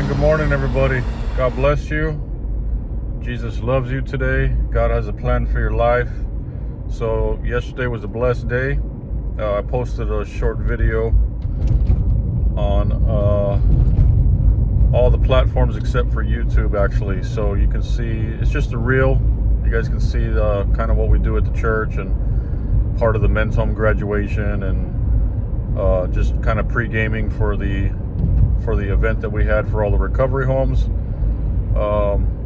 Good morning, everybody. God bless you. Jesus loves you today. God has a plan for your life. So yesterday was a blessed day. I posted a short video on all the platforms except for YouTube, actually. So you can see, it's just a reel. You guys can see kind of what we do at the church and part of the men's home graduation and just kind of pre-gaming for the event that we had for all the recovery homes.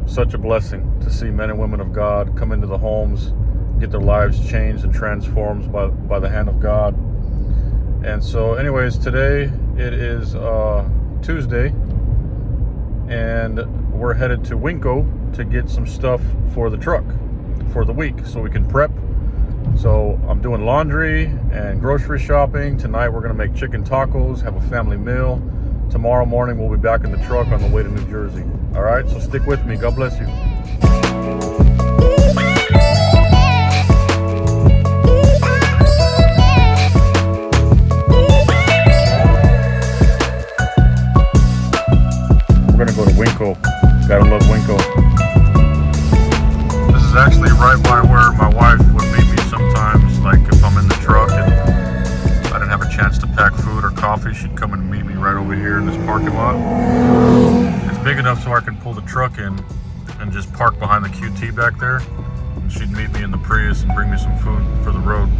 Such a blessing to see men and women of God come into the homes, get their lives changed and transformed by the hand of God. And so anyways, today it is Tuesday, and we're headed to Winco to get some stuff for the truck for the week so we can prep. So I'm doing laundry and grocery shopping. Tonight we're going to make chicken tacos, have a family meal. Tomorrow morning we'll be back in the truck on the way to New Jersey. All right, so stick with me. God bless you. We're gonna go to Winco. Gotta love Winco. This is actually right by where my wife would meet me sometimes, like if I'm in the truck and I didn't have a chance to pack food or coffee, she'd come and meet me right over here in this parking lot. It's big enough so I can pull the truck in and just park behind the QT back there, and she'd meet me in the Prius and bring me some food for the road.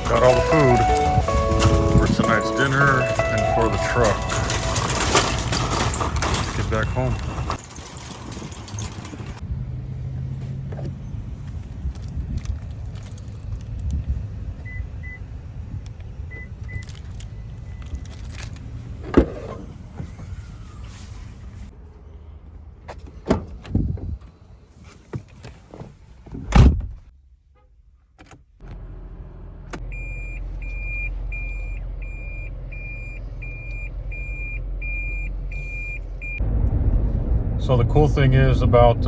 Got all the food for tonight's dinner and for the truck. Let's get back home. So the cool thing is about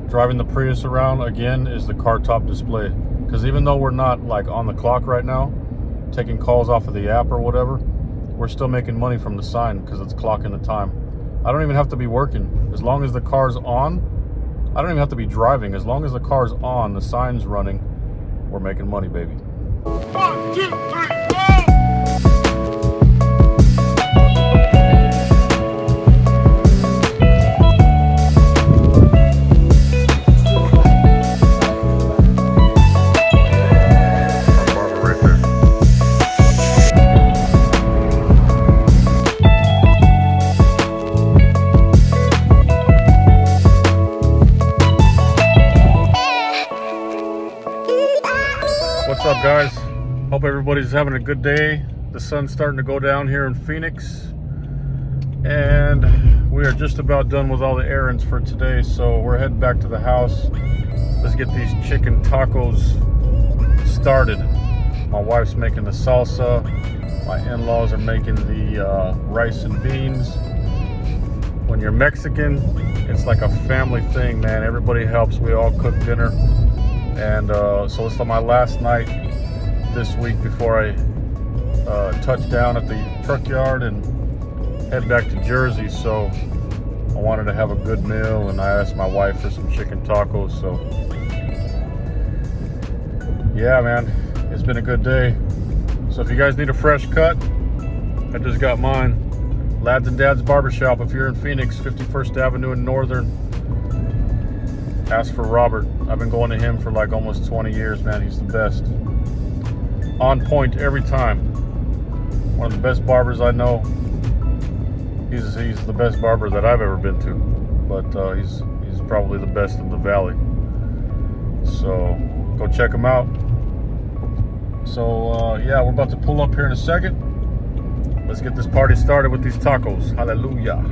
driving the Prius around again is the car top display, because even though we're not like on the clock right now taking calls off of the app or whatever, we're still making money from the sign because it's clocking the time. I don't even have to be working. As long as the car's on, I don't even have to be driving. As long as the car's on, the sign's running, we're making money, baby. 1, 2, 3, 4! What's up, guys? Hope everybody's having a good day. The sun's starting to go down here in Phoenix, and we are just about done with all the errands for today, so we're heading back to the house. Let's get these chicken tacos started. My wife's making the salsa. My in-laws are making the rice and beans. When you're Mexican, it's like a family thing, man. Everybody helps. We all cook dinner. And so it's my last night this week before I touch down at the truck yard and head back to Jersey. So I wanted to have a good meal, and I asked my wife for some chicken tacos. So yeah, man, it's been a good day. So if you guys need a fresh cut, I just got mine. Lads and Dads Barbershop. If you're in Phoenix, 51st Avenue in Northern, ask for Robert. I've been going to him for like almost 20 years, man. He's the best. On point every time. One of the best barbers I know. He's the best barber that I've ever been to, but he's probably the best in the valley. So go check him out. So yeah, we're about to pull up here in a second. Let's get this party started with these tacos. Hallelujah.